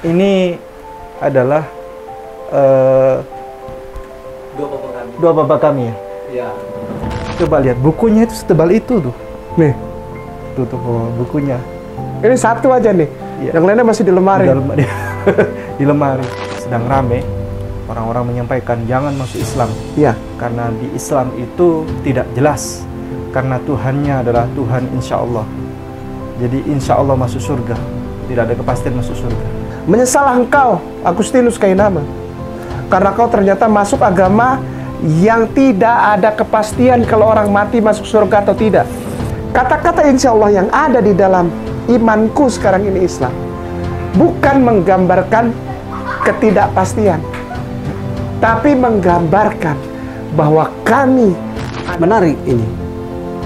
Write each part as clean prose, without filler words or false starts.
Ini adalah dua bapak kami ya. Iya. Coba lihat bukunya itu setebal itu tuh. Nih, Tuh bukunya. ini satu aja nih. Iya. Yang lainnya masih di lemari. Di lemari. Sedang rame orang-orang menyampaikan jangan masuk Islam. Iya. Karena di Islam itu tidak jelas. Karena Tuhannya adalah Tuhan insya Allah. Jadi insya Allah masuk surga. Tidak ada kepastian masuk surga. Menyesalah engkau, Agustinus Kainama, karena kau ternyata masuk agama yang tidak ada kepastian kalau orang mati masuk surga atau tidak. Kata-kata insya Allah yang ada di dalam imanku sekarang ini Islam bukan menggambarkan ketidakpastian, tapi menggambarkan bahwa kami Menarik ini.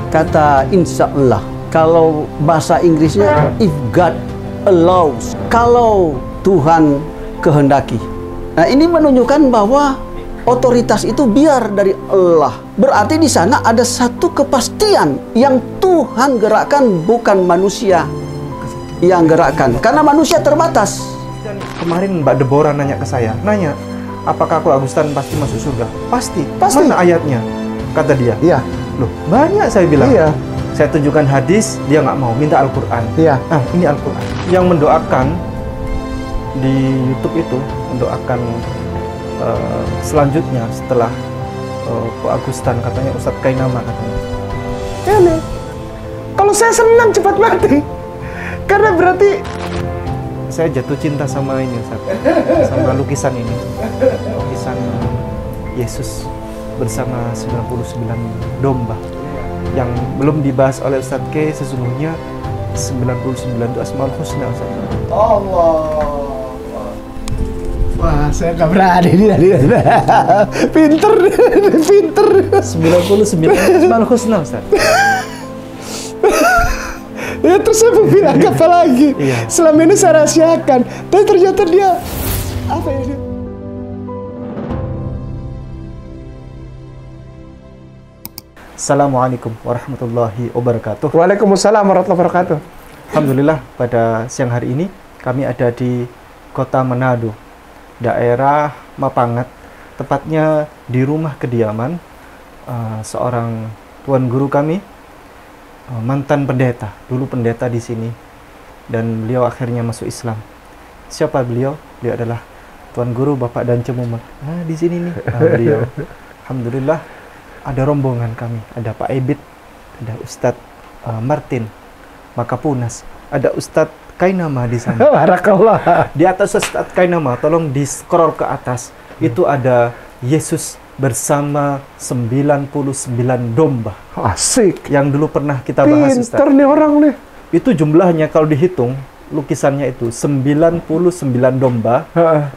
Kata insya Allah. Kalau bahasa Inggrisnya if God allows. Kalau Tuhan kehendaki. Nah, ini menunjukkan bahwa otoritas itu biar dari Allah. Berarti di sana ada satu kepastian yang Tuhan gerakkan, bukan manusia yang gerakkan. Karena manusia terbatas. Dan kemarin Mbak Deborah nanya ke saya, apakah aku Agustan pasti masuk surga? Pasti. Pasti. Mana ayatnya? Kata dia. Iya. Loh, banyak saya bilang. Iya. Saya tunjukkan hadis, dia nggak mau, minta Al-Quran. Iya. Ini Al-Quran. Yang mendoakan di YouTube itu, mendoakan selanjutnya setelah Pak Agustan, katanya Ustadz Kainama katanya. Ini, kalau saya senang cepat mati, karena berarti Saya jatuh cinta sama ini Ustadz, sama lukisan ini. Lukisan Yesus bersama 99 domba. Yang belum dibahas oleh Ustadz K, sesungguhnya 99 itu Asmaul Husna Ustadz. Allah. Wah, saya nggak berani dia. Pinter. 99 Asmaul Husna Ustadz. Ya terus saya mau bilang apa lagi? Iya. Selama ini saya rahasiakan, tapi ternyata dia apa ya dia? Assalamualaikum warahmatullahi wabarakatuh. Waalaikumsalam warahmatullahi wabarakatuh. Alhamdulillah pada siang hari ini kami ada di kota Manado, daerah Mapangat, tepatnya di rumah kediaman seorang tuan guru kami, mantan pendeta, dulu pendeta di sini, dan beliau akhirnya masuk Islam. Siapa beliau? Beliau adalah tuan guru Bapak Dan Cemumak. Di sini nih beliau. Alhamdulillah ada rombongan kami, ada Pak Ebit, ada Ustadz Martin Makapunas, ada Ustadz Kainama di sana. Barakallah. Di atas Ustadz Kainama, tolong di scroll ke atas. Itu ada Yesus bersama 99 domba. Asik. Yang dulu pernah kita bahas, Ustadz. Pinter nih orang nih. Itu jumlahnya kalau dihitung, lukisannya itu 99 domba.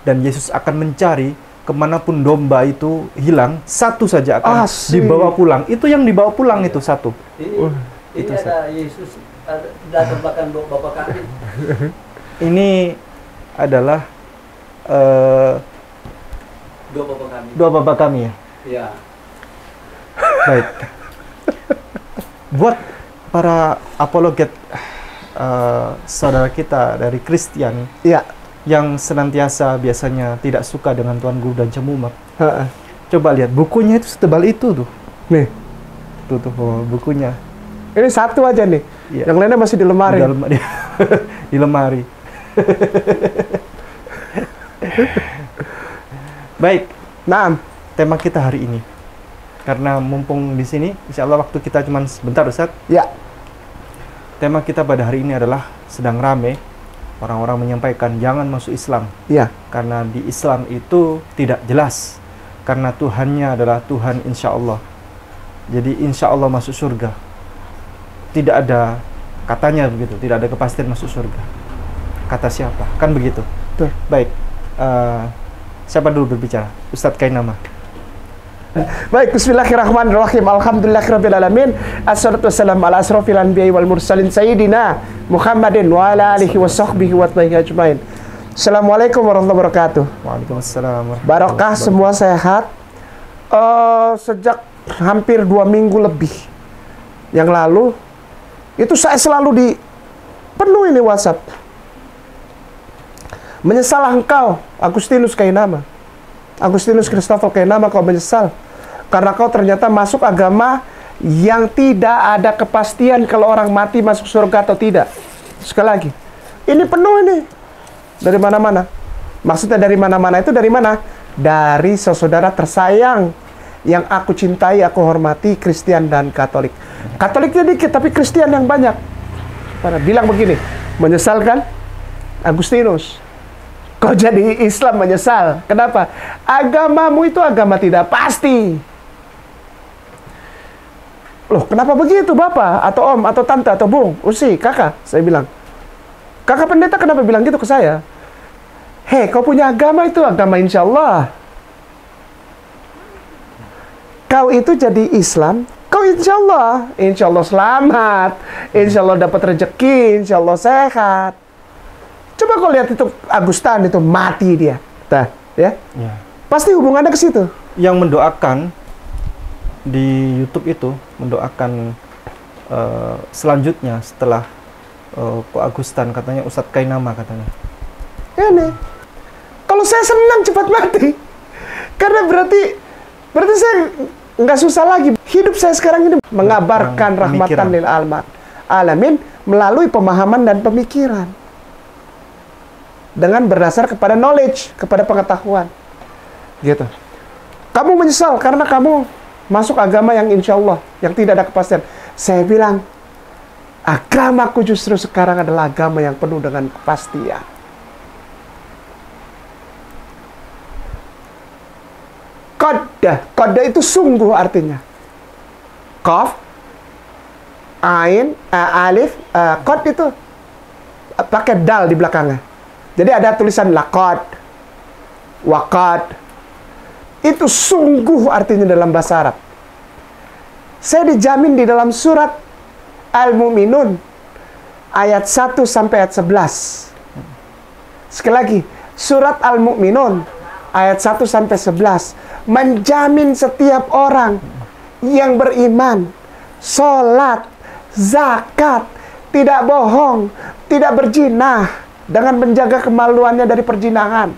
Dan Yesus akan mencari kemanapun domba itu hilang, satu saja akan dibawa pulang. Itu yang dibawa pulang itu satu. Ini itu ada Yesus datang belakang bapak kami. Ini adalah dua bapak kami ya. Iya. Baik. Buat para apologet saudara kita dari Kristen, Iya. yang senantiasa biasanya tidak suka dengan Tuan Guru Dan Cemumak. Coba lihat bukunya itu setebal itu tuh. Nih. Tuh bukunya. Ini satu aja nih. Iya. Yang lainnya masih di lemari. Di lemari. Baik. Nah, Tema kita hari ini, karena mumpung di sini, insya Allah waktu kita cuma sebentar, Ustadz. ya. Tema kita pada hari ini adalah sedang rame orang-orang menyampaikan jangan masuk Islam. Iya. Karena di Islam itu tidak jelas. Karena Tuhannya adalah Tuhan insya Allah. Jadi insya Allah masuk surga. Tidak ada, katanya begitu, tidak ada kepastian masuk surga. Kata siapa? Kan begitu. Tuh. Baik. Siapa dulu berbicara? Ustadz Kainama. Baik, bismillahirrahmanirrahim. Alhamdulillahirabbil alamin. Assalatu wassalamu ala asrofil anbiya'i wal mursalin sayyidina Muhammadin wa ala alihi wa sahbihi wa tabi'in ajmain. Assalamualaikum warahmatullahi wabarakatuh. Waalaikumsalam. Barokah, semua sehat. Sejak hampir 2 minggu lebih yang lalu itu saya selalu dipenuhi nih WhatsApp. Menyesallah engkau, Agustinus Kainama. Agustinus Christopher Kainama, kau menyesal. Karena kau ternyata masuk agama yang tidak ada kepastian kalau orang mati masuk surga atau tidak. Sekali lagi, ini penuh ini. Dari mana-mana. Maksudnya dari mana-mana itu dari mana? Dari saudara tersayang yang aku cintai, aku hormati, Kristen dan Katolik. Katoliknya dikit, tapi Kristen yang banyak. Pada bilang begini, menyesalkan Agustinus. Kau jadi Islam menyesal. Kenapa? Agamamu itu agama tidak pasti. Loh, kenapa begitu Bapak? Atau Om, atau Tante, atau Bung, Usi, Kakak? Saya bilang. Kakak pendeta kenapa bilang gitu ke saya? Hei, kau punya agama itu agama insya Allah. Kau itu jadi Islam, kau insya Allah selamat, insya Allah dapat rezeki, insya Allah sehat. Coba kau lihat itu Agustan itu mati dia, ya. Pasti hubungannya ke situ. Yang mendoakan di YouTube itu mendoakan selanjutnya setelah Ko Agustan katanya Ustadz Kainama katanya. Ya nih, kalau saya senang cepat mati, karena berarti saya nggak susah lagi. Hidup saya sekarang ini mengabarkan rahmatan lil alamin melalui pemahaman dan pemikiran. Dengan berdasar kepada knowledge, kepada pengetahuan. Gitu. Kamu menyesal karena kamu masuk agama yang insya Allah, yang tidak ada kepastian. Saya bilang, agamaku justru sekarang adalah agama yang penuh dengan kepastian. Qadda itu sungguh artinya. Qaf, Ain, Alif, Qad itu pakai dal di belakangnya. Jadi ada tulisan laqad, waqad. Itu sungguh artinya dalam bahasa Arab. Saya dijamin di dalam surat Al-Mu'minun ayat 1 sampai ayat 11. Sekali lagi, surat Al-Mu'minun ayat 1 sampai 11 menjamin setiap orang yang beriman, sholat, zakat, tidak bohong, tidak berzinah, dengan menjaga kemaluannya dari perzinahan,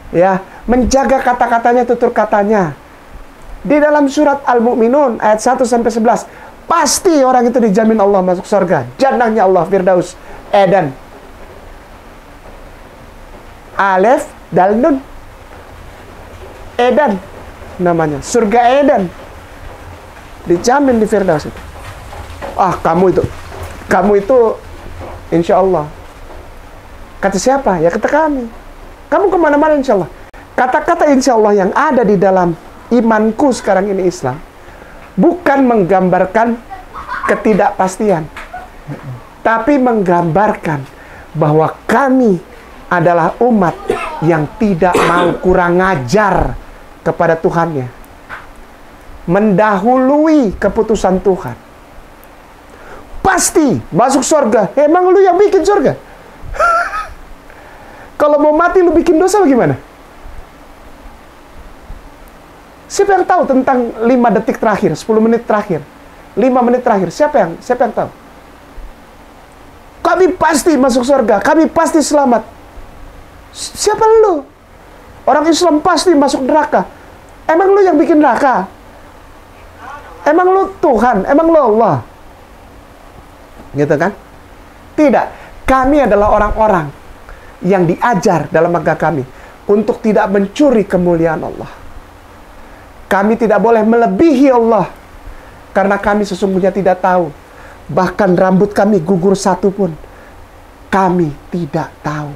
ya, menjaga kata-katanya, tutur katanya. Di dalam surat Al-Mu'minun ayat 1 sampai 11, pasti orang itu dijamin Allah masuk surga. Jannahnya Allah, Firdaus, Eden. Alif dal nun. Eden namanya, surga Eden. Dijamin di Firdaus itu. Kamu itu insya Allah. Kata siapa? Ya kata kami. Kamu kemana-mana insya Allah. Kata-kata insya Allah yang ada di dalam imanku sekarang ini Islam bukan menggambarkan ketidakpastian, tapi menggambarkan bahwa kami adalah umat yang tidak mau kurang ajar kepada Tuhannya, mendahului keputusan Tuhan. Pasti masuk surga. Emang lu yang bikin surga? Kalau mau mati lu bikin dosa bagaimana? Siapa yang tahu tentang 5 detik terakhir, 10 menit terakhir, 5 menit terakhir? Siapa yang tahu? Kami pasti masuk surga, kami pasti selamat. Siapa lu? Orang Islam pasti masuk neraka. Emang lu yang bikin neraka? Emang lu Tuhan? Emang lu Allah? Gitu kan? Tidak. Kami adalah orang-orang yang diajar dalam agama kami untuk tidak mencuri kemuliaan Allah. Kami tidak boleh melebihi Allah, karena kami sesungguhnya tidak tahu. Bahkan rambut kami gugur satu pun kami tidak tahu.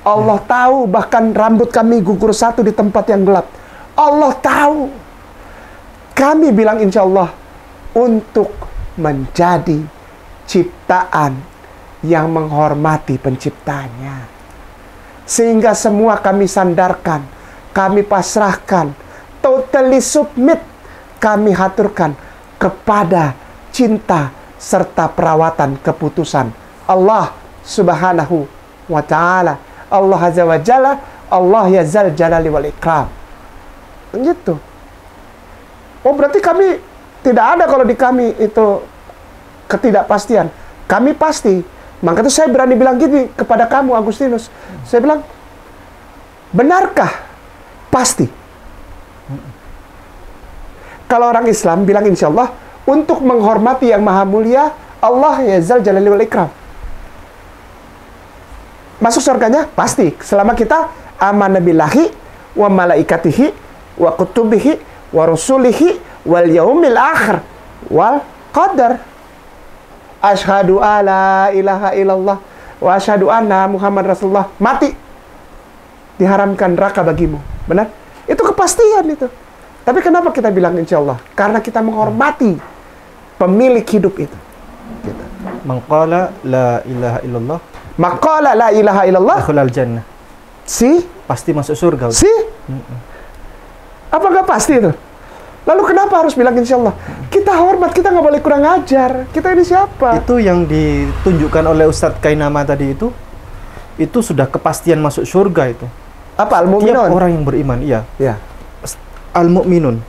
Allah tahu, bahkan rambut kami gugur satu di tempat yang gelap. Allah tahu. Kami bilang insya Allah untuk menjadi ciptaan yang menghormati penciptanya. Sehingga semua kami sandarkan, kami pasrahkan, totally submit, kami haturkan kepada cinta serta perawatan keputusan Allah Subhanahu wa ta'ala, Allah Azza wa Jalla, Allah ya Zal Jalali wal Ikram. Gitu. Oh, berarti kami tidak ada kalau di kami itu ketidakpastian. Kami pasti, Maka itu saya berani bilang gini kepada kamu Agustinus. Saya bilang, benarkah? Pasti. Kalau orang Islam bilang insya Allah, untuk menghormati yang maha mulia, Allah ya Zal Jalali wal Ikram. Masuk surganya? Pasti. Selama kita amana billahi, wa malaikatihi, wa kutubihi, wa rusulihi, wal yaumil akhir, wal qadar. Asyhadu alla ilaha illallah, wa asyhadu anna Muhammad Rasulullah. Mati. Diharamkan neraka bagimu. Benar? Itu kepastian itu. Tapi kenapa kita bilang insya Allah? Karena kita menghormati pemilik hidup itu. Gitu. Maqala la ilaha illallah. Maqala la ilaha illallah. Dakhulal jannah. Pasti masuk surga. Apa nggak pasti itu? Lalu kenapa harus bilang insya Allah? Kita hormat, kita nggak boleh kurang ajar. Kita ini siapa? Itu yang ditunjukkan oleh Ustadz Kainama tadi itu sudah kepastian masuk surga itu. Apa al-mu'minun? Tiap orang yang beriman, iya. Ya. Al-mu'minun.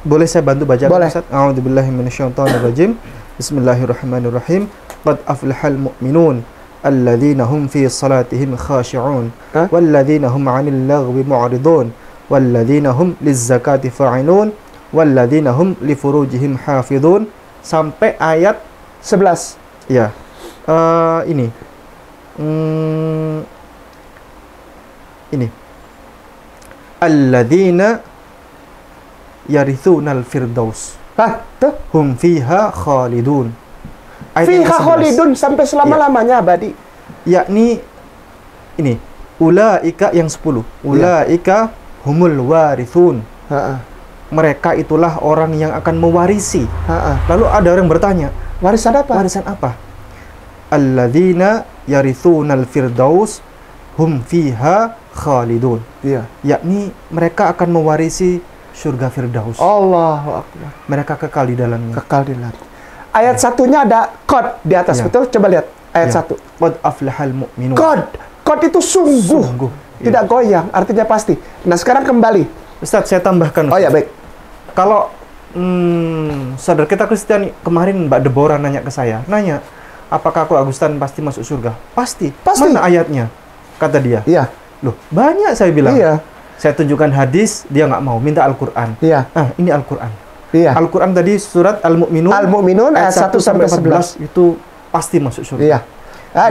Boleh saya bantu baca? Boleh. Ustaz? A'udzubillahi minasyaitonirrajim. Bismillahirrahmanirrahim. Qad aflahal mu'minun alladzina hum fi salatihim khashi'un walladzina hum 'anil laghwi mu'ridun walladzina hum lizzakati fa'ilun walladzina hum li furujihim hafizun sampai ayat 11. Ya. Ini. Ini. Alladzina yarithunal firdaus. Tuh. Hum fiha khalidun. Fiha khalidun sampai selama-lamanya abadi. Yakni ini, ulaika yang 10. Ulaika humul warithun. Mereka itulah orang yang akan mewarisi. Lalu ada orang bertanya, warisan apa? Warisan apa? Alladzina yarithunal firdaus hum fiha khalidun. Iya. Yakni mereka akan mewarisi surga Firdaus. Allahu Akbar. Mereka kekal di dalamnya. Kekal di dalam. Ayat satunya ada qad di atas, betul? Coba lihat ayat 1. Qad aflahal mu'minun. Qad itu sungguh. Tidak goyang, artinya pasti. Nah, sekarang kembali. Ustaz, saya tambahkan. Oh ya, baik. Kalau saudara kita Kristen, kemarin Mbak Deborah nanya ke saya, apakah aku Agustan pasti masuk surga? Pasti. Mana ayatnya? Kata dia. Iya. Loh, banyak saya bilang. Iya. Saya tunjukkan hadis, dia nggak mau, minta Al-Quran. Iya. Ini Al-Quran. Iya. Al-Quran tadi surat Al-Mu'minun. Al-Mu'minun ayat 1 sampai 11. Itu pasti masuk surga. Iya.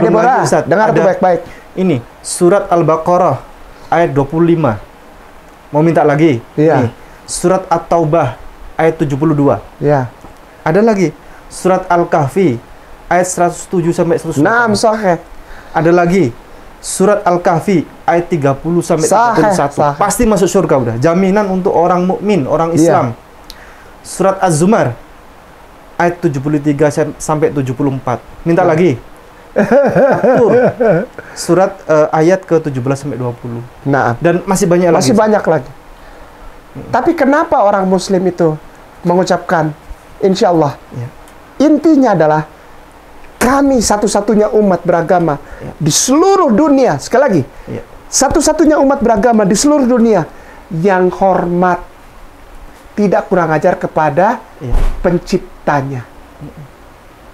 Deborah, dengar tuh baik-baik. Ini surat Al-Baqarah ayat 25. Mau minta lagi? Iya. Nih, surat At-Taubah ayat 72. Iya. Ada lagi surat Al-Kahfi ayat 107 sampai 108. Sahih. Ada lagi surat Al-Kahfi ayat 30 sampai 31. Pasti masuk surga udah. Jaminan untuk orang mukmin, orang Islam. Surat Az-Zumar ayat 73 sampai 74. Minta lagi. Surat ayat ke-17 sampai 20. Nah, dan masih banyak lagi. Masih banyak lagi. Tapi kenapa orang muslim itu mengucapkan insya Allah? Intinya adalah kami satu-satunya umat beragama di seluruh dunia. Sekali lagi, satu-satunya umat beragama di seluruh dunia yang hormat, tidak kurang ajar kepada penciptanya.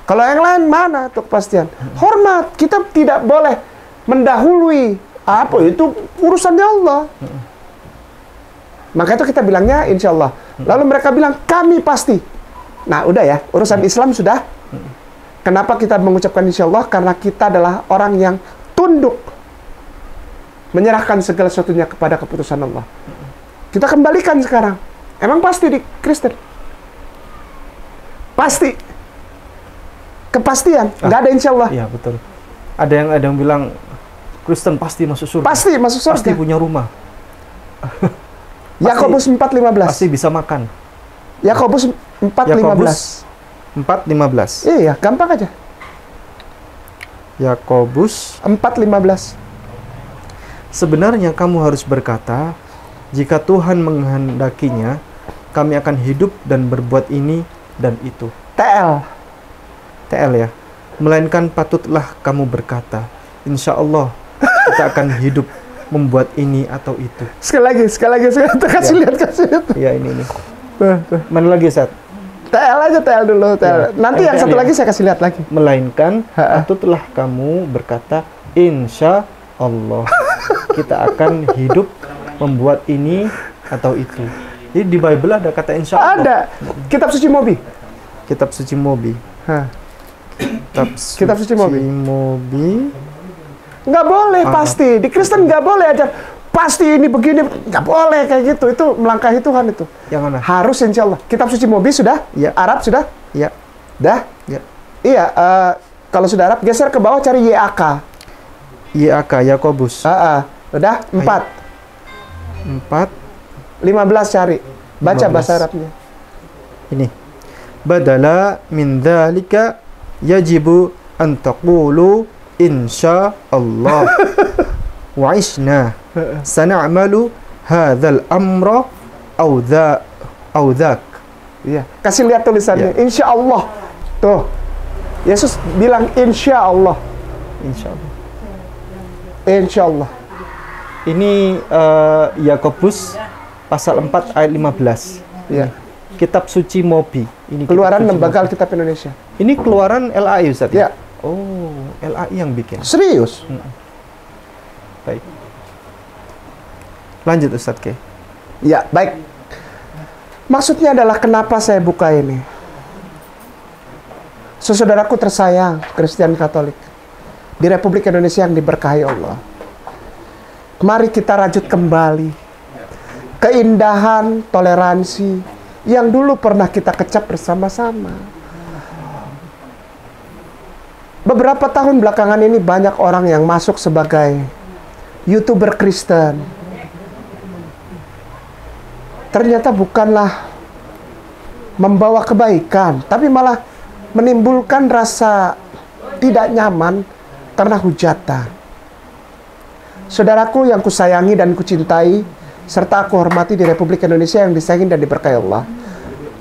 Kalau yang lain mana tuh kepastian? Hormat, kita tidak boleh mendahului. Apa itu urusannya Allah. Maka itu kita bilangnya insya Allah. Lalu mereka bilang kami pasti. Nah udah ya, urusan Islam sudah. Kenapa kita mengucapkan insya Allah? Karena kita adalah orang yang tunduk, menyerahkan segala sesuatunya kepada keputusan Allah. Kita kembalikan sekarang. Emang pasti di Kristen? Pasti. Kepastian. Nggak ada insya Allah. Iya, betul. Ada yang bilang Kristen pasti masuk surga. Pasti masuk surga. Pasti punya rumah. Yakobus 4:15. Pasti bisa makan. Yakobus 4:15. 4:15. Iya, gampang aja. Yakobus 4:15. Sebenarnya kamu harus berkata, jika Tuhan menghendakinya, kami akan hidup dan berbuat ini dan itu. TL ya. Melainkan patutlah kamu berkata, insya Allah kita akan hidup membuat ini atau itu. Sekali lagi. Kasih lihat. Iya, ini. Mana lagi, Ustaz? TL aja, TL dulu, TL. Nanti yang satu lagi saya kasih lihat lagi. Melainkan atau telah kamu berkata insya Allah kita akan hidup membuat ini atau itu. Jadi di Bible ada kata insya Allah. Ada. Kitab suci Mobi. Kitab suci Mobi. Kitab suci Mobi. Nggak boleh pasti. Di Kristen nggak boleh aja. Pasti ini begini, nggak boleh kayak gitu. Itu melangkahi Tuhan itu. Yang mana? Harus insya Allah. Kitab suci Mobi sudah? Ya. Arab sudah? Ya. Dah? Ya. Iya. Kalau sudah Arab, geser ke bawah cari YAK. YAK, Yakobus. Udah? 4. 15 cari. Baca 15. bahasa Arabnya. Ini. Badala min dzalika yajibu an taqulu insya Allah wa isna sana'malu hadzal amra au dzak. Iya. Kasih lihat tulisannya. Ya. Insya Allah. Tuh. Yesus bilang insya Allah. Insya Allah. Insya Allah. Ini Yakobus pasal 4 ayat 15. Ya. Kitab suci Mobi. Ini Keluaran Kitab suci Lembaga Mobi. Alkitab Indonesia. Ini keluaran LAI Ustaz. Ya. Oh, LAI yang bikin. Serius? Baik. Lanjut Ustaz Ke. Ya, baik. Maksudnya adalah kenapa saya buka ini. Saudaraku tersayang, Kristen Katolik. Di Republik Indonesia yang diberkahi Allah. Mari kita rajut kembali keindahan, toleransi yang dulu pernah kita kecap bersama-sama. Beberapa tahun belakangan ini banyak orang yang masuk sebagai YouTuber Kristen. Ternyata bukanlah membawa kebaikan, tapi malah menimbulkan rasa tidak nyaman karena hujatan. Saudaraku yang kusayangi dan kucintai, serta aku hormati di Republik Indonesia yang disayangi dan diberkahi Allah,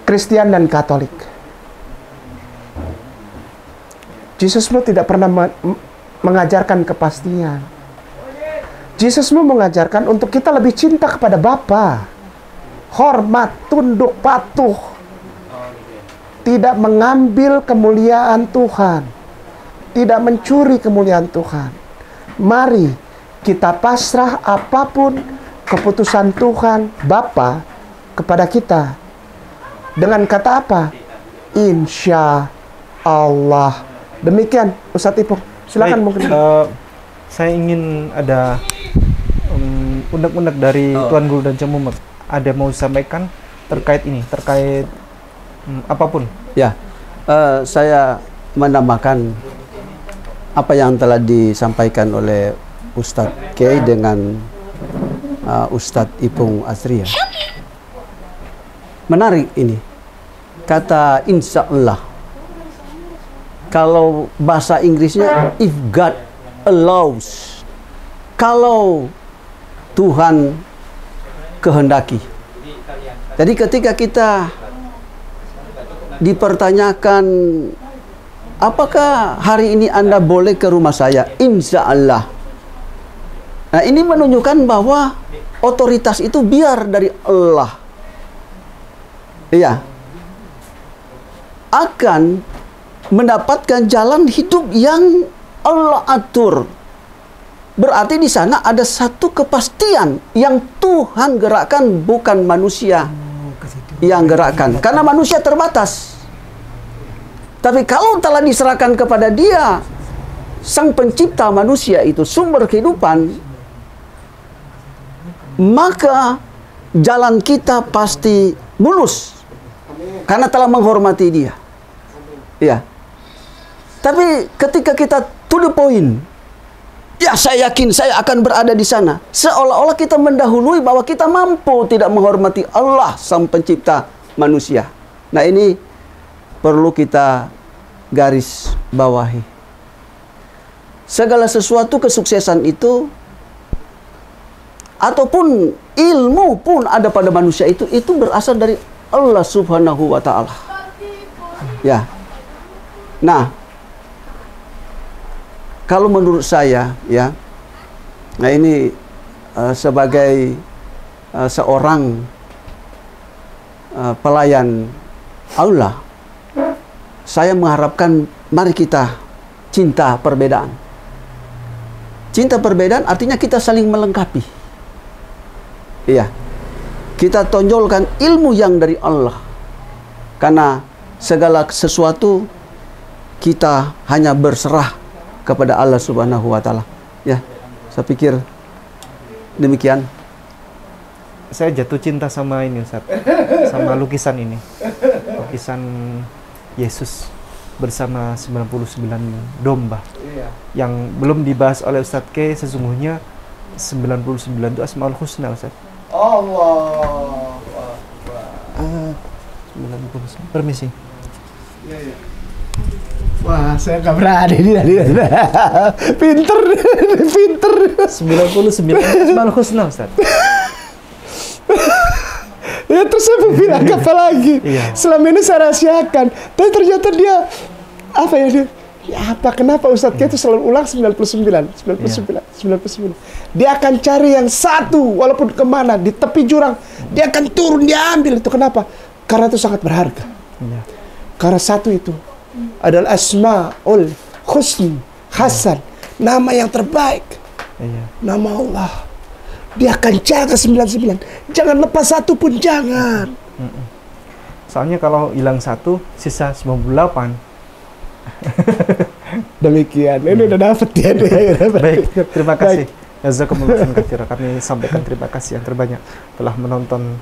Kristen dan Katolik. Yesusmu tidak pernah mengajarkan kepastian. Yesusmu mengajarkan untuk kita lebih cinta kepada Bapa. Hormat, tunduk, patuh. Tidak mengambil kemuliaan Tuhan. Tidak mencuri kemuliaan Tuhan. Mari kita pasrah apapun keputusan Tuhan Bapa kepada kita. Dengan kata apa? Insya Allah. Demikian Ustadz Ipung. Silakan. Baik, mungkin. Saya ingin ada unek-unek dari Tuan Guru dan Cemumet. Ada mau sampaikan terkait ini, terkait apapun. Ya, saya menambahkan apa yang telah disampaikan oleh Ustadz Kiai dengan Ustadz Ipung Azria. Menarik ini. Kata insya Allah. Kalau bahasa Inggrisnya if God allows. Kalau Tuhan kehendaki. Jadi ketika kita dipertanyakan, apakah hari ini Anda boleh ke rumah saya? Insya Allah. Nah, ini menunjukkan bahwa otoritas itu biar dari Allah. Iya. Akan mendapatkan jalan hidup yang Allah atur. Berarti di sana ada satu kepastian yang Tuhan gerakkan, bukan manusia yang gerakkan. Karena manusia terbatas. Tapi kalau telah diserahkan kepada Dia, Sang Pencipta manusia itu, sumber kehidupan, maka jalan kita pasti mulus. Karena telah menghormati Dia. Ya. Tapi ketika kita to the point, ya saya yakin saya akan berada di sana. Seolah-olah kita mendahului bahwa kita mampu tidak menghormati Allah Sang Pencipta manusia. Nah, ini perlu kita garis bawahi. Segala sesuatu kesuksesan itu ataupun ilmu pun ada pada manusia itu berasal dari Allah Subhanahu wa taala. Ya. Nah, kalau menurut saya, ya, nah ini sebagai seorang pelayan Allah, saya mengharapkan mari kita cinta perbedaan. Cinta perbedaan artinya kita saling melengkapi. Iya. Kita tonjolkan ilmu yang dari Allah. Karena segala sesuatu kita hanya berserah kepada Allah Subhanahu wa taala. Ya, saya pikir demikian. Saya jatuh cinta sama ini Ustaz. Sama lukisan ini. Lukisan Yesus bersama 99 domba. Yang belum dibahas oleh Ustadz K, sesungguhnya 99 itu Asmaul Husna Ustaz. Allah. 99. Permisi. Wah, saya nggak berani tadi. Pinter. 99 Asmaul Husna Ustaz. Ya terus saya mau bilang apa lagi? Iya. Selama ini saya rahasiakan, tapi ternyata dia apa ya dia? Ya apa kenapa Ustadz K itu selalu ulang 99. Dia akan cari yang satu walaupun kemana di tepi jurang dia akan turun dia ambil itu kenapa? Karena itu sangat berharga. Iya. Karena satu itu adalah Asmaul Husni Hasan, nama yang terbaik, Iya. nama Allah. Dia akan jaga 99. Jangan lepas satu pun, jangan. Soalnya kalau hilang satu, sisa 98. Demikian. Ini udah dapet ya. Baik, terima kasih. Jazakumullah khairan. Kami sampaikan terima kasih yang terbanyak telah menonton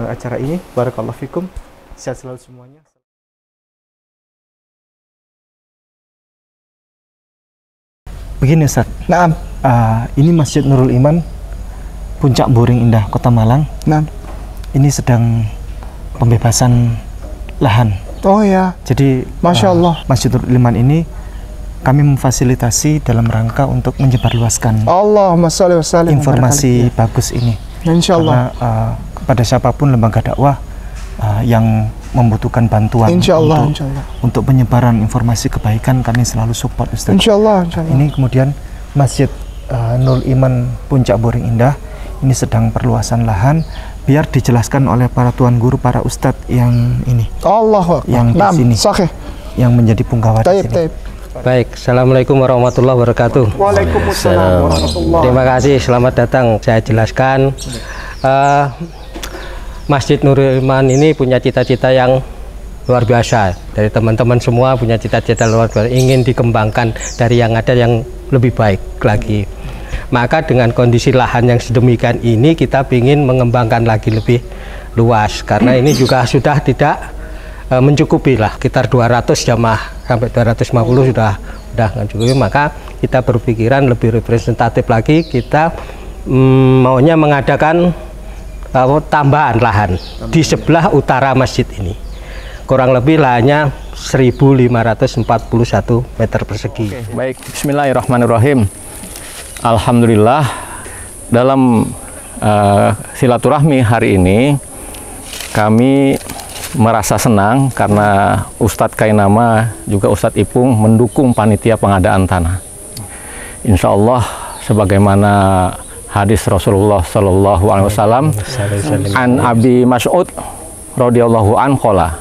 acara ini. Barakallahu fikum. Sehat selalu semuanya. Begini Ustaz. Naam. Ini Masjid Nurul Iman, Puncak Boring Indah, Kota Malang. Naam. Ini sedang pembebasan lahan. Oh ya. Jadi Masya Allah. Masjid Nurul Iman ini kami memfasilitasi dalam rangka untuk menyebarluaskan Allahumma sholli wa sallim informasi bagus ini. Insya Allah. Karena kepada siapapun lembaga dakwah yang membutuhkan bantuan Insya Allah. untuk penyebaran informasi kebaikan, kami selalu support Ustaz. Insya Allah. Ini kemudian Masjid Nurul Iman Puncak Boring Indah ini sedang perluasan lahan, biar dijelaskan oleh para tuan guru, para ustadz yang ini, Allah yang di sini, yang menjadi punggawa di sini. Baik, Assalamualaikum warahmatullahi wabarakatuh. Waalaikumsalam warahmatullahi. Terima kasih, selamat datang. Saya jelaskan, Masjid Nurul Iman ini punya cita-cita yang luar biasa. Dari teman-teman semua punya cita-cita luar biasa, ingin dikembangkan dari yang ada yang lebih baik lagi. Maka dengan kondisi lahan yang sedemikian ini, kita ingin mengembangkan lagi lebih luas. Karena ini juga sudah tidak mencukupi lah, sekitar 200 jamaah sampai 250 sudah mencukupi. Maka kita berpikiran lebih representatif lagi, kita maunya mengadakan tambahan lahan di sebelah utara masjid ini. Kurang lebih lahannya 1541 meter persegi. Baik, bismillahirrahmanirrahim. Alhamdulillah, dalam silaturahmi hari ini kami merasa senang karena Ustadz Kainama juga Ustadz Ipung mendukung panitia pengadaan tanah. Insya Allah sebagaimana hadis Rasulullah Sallallahu Alaihi Wasallam, an Abi Mas'ud radhiyallahu an qala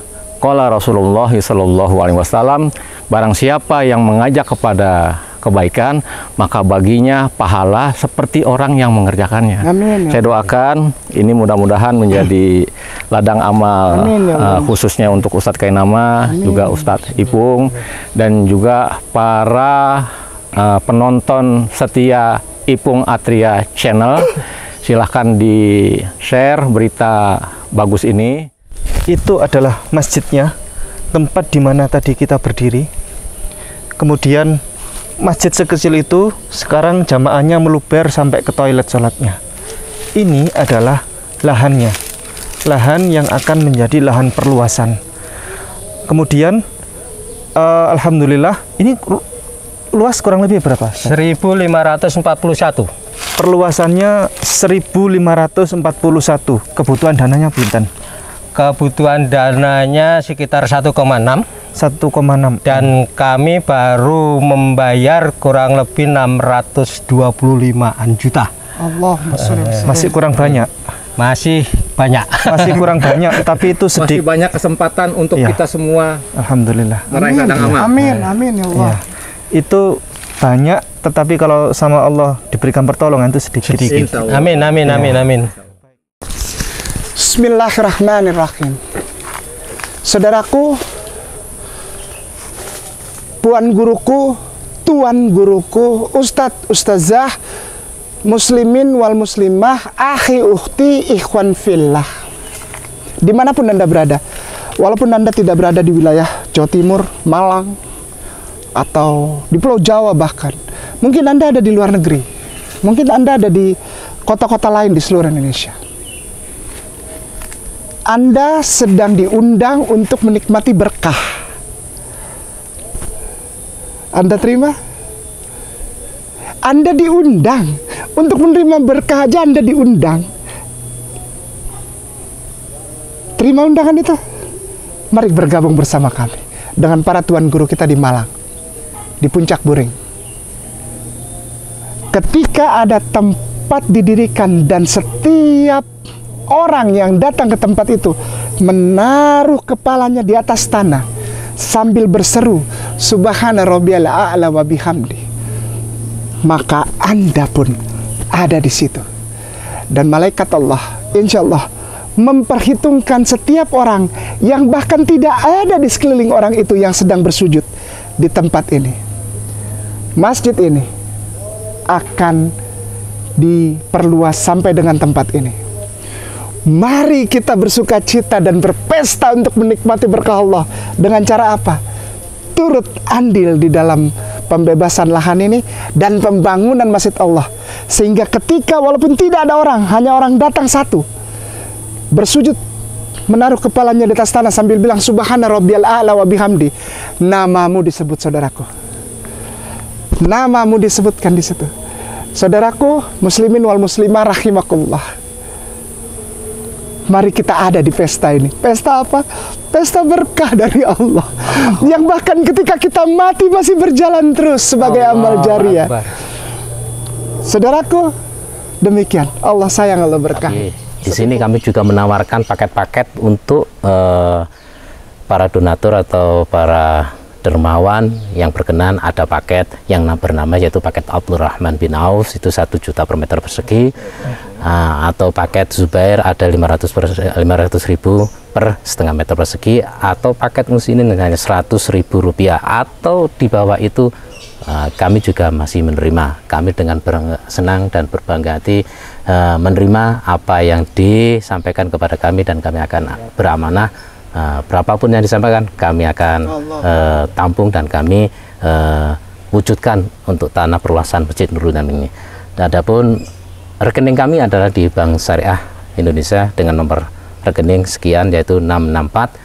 Rasulullah Sallallahu Alaihi Wasallam, barang siapa yang mengajak kepada kebaikan, maka baginya pahala seperti orang yang mengerjakannya. Amin. Saya doakan ini mudah-mudahan menjadi ladang amal, khususnya untuk Ustadz Kainama, juga Ustadz Ipung, dan juga para penonton setia Ipung Atria Channel. Silahkan di-share berita bagus ini. Itu adalah masjidnya, tempat di mana tadi kita berdiri. Kemudian masjid sekecil itu sekarang jamaahnya meluber sampai ke toilet sholatnya. Ini adalah lahannya, lahan yang akan menjadi lahan perluasan. Kemudian alhamdulillah ini luas kurang lebih berapa? 1541. Perluasannya 1541. Kebutuhan dananya pinten? Kebutuhan dananya sekitar 1,6. 1,6. Dan kami baru membayar kurang lebih 625-an juta. Allahumma sholli wa sallim. Masih kurang banyak. Masih banyak. Masih kurang banyak, tapi itu Masih sedikit. banyak kesempatan untuk Iya. kita semua Alhamdulillah. meraih ladang amal. Amin, amin ya Allah. Ya, itu banyak, tetapi kalau sama Allah diberikan pertolongan itu sedikit. Insya Allah. Amin, amin, amin, amin. Bismillahirrahmanirrahim. Saudaraku, puan guruku, tuan guruku, ustadz, ustazah, muslimin wal muslimah, akhi ukhti, ikhwan fillah. Dimanapun Anda berada, walaupun Anda tidak berada di wilayah Jawa Timur, Malang, atau di Pulau Jawa bahkan, mungkin Anda ada di luar negeri, mungkin Anda ada di kota-kota lain di seluruh Indonesia. Anda sedang diundang untuk menikmati berkah. Anda terima? Anda diundang untuk menerima berkah aja, Anda diundang. Terima undangan itu. Mari bergabung bersama kami dengan para tuan guru kita di Malang, di Puncak Buring. Ketika ada tempat didirikan dan setiap orang yang datang ke tempat itu menaruh kepalanya di atas tanah sambil berseru subhana rabbiyal a'la wa bihamdi, maka Anda pun ada di situ. Dan malaikat Allah insya Allah memperhitungkan setiap orang yang bahkan tidak ada di sekeliling orang itu yang sedang bersujud di tempat ini. Masjid ini akan diperluas sampai dengan tempat ini. Mari kita bersuka cita dan berpesta untuk menikmati berkah Allah. Dengan cara apa? Turut andil di dalam pembebasan lahan ini dan pembangunan Masjid Allah. Sehingga ketika walaupun tidak ada orang, hanya orang datang satu, bersujud, menaruh kepalanya di atas tanah sambil bilang subhana rabbiyal a'la wa bihamdi, namamu disebut, saudaraku. Namamu disebutkan di situ. Saudaraku, muslimin wal muslimah rahimakumullah. Mari kita ada di pesta ini. Pesta apa? Pesta berkah dari Allah. Yang bahkan ketika kita mati masih berjalan terus sebagai amal jariah. Saudaraku, demikian. Allah sayang, Allah berkah. Di sini kami juga menawarkan paket-paket untuk para donatur atau para dermawan yang berkenan. Ada paket yang bernama yaitu paket Abdul Rahman bin Auf, itu 1 juta per meter persegi. Atau paket Zubair ada 500.000 per setengah meter persegi, atau paket muslimin hanya 100.000 rupiah, atau di bawah itu kami juga masih menerima. Kami dengan senang dan berbangga hati menerima apa yang disampaikan kepada kami, dan kami akan beramanah. Berapapun yang disampaikan kami akan tampung dan kami wujudkan untuk tanah perluasan Masjid Nurul Iman ini. Adapun rekening kami adalah di Bank Syariah Indonesia dengan nomor rekening sekian, yaitu 664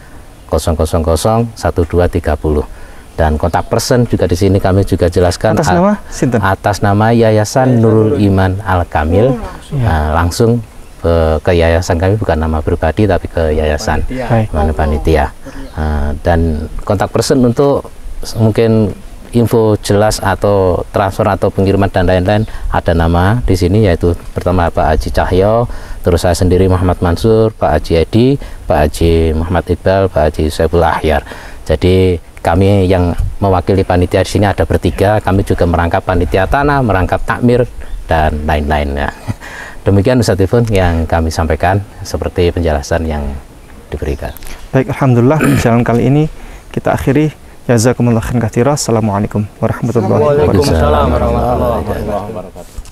000 1230, dan kontak person juga di sini kami juga jelaskan Atas nama Sinten? Atas nama Yayasan Nurul Iman Al Kamil. Langsung ke yayasan kami, bukan nama pribadi tapi ke yayasan panitia. Dan kontak person untuk mungkin info jelas atau transfer atau pengiriman dan lain-lain, ada nama di sini, yaitu pertama Pak Haji Cahyo, terus saya sendiri Muhammad Mansur, Pak Haji Edi, Pak Haji Muhammad Iqbal, Pak Haji Saiful Ahyar. Jadi kami yang mewakili panitia di sini ada bertiga. Kami juga merangkap panitia tanah, merangkap takmir dan lain-lainnya. Demikian Ustadz Ifun yang kami sampaikan seperti penjelasan yang diberikan. Baik, alhamdulillah jalan kali ini kita akhiri. Jazakumullah khairan katsira. Assalamualaikum warahmatullahi wabarakatuh. Waalaikumsalam warahmatullahi wabarakatuh.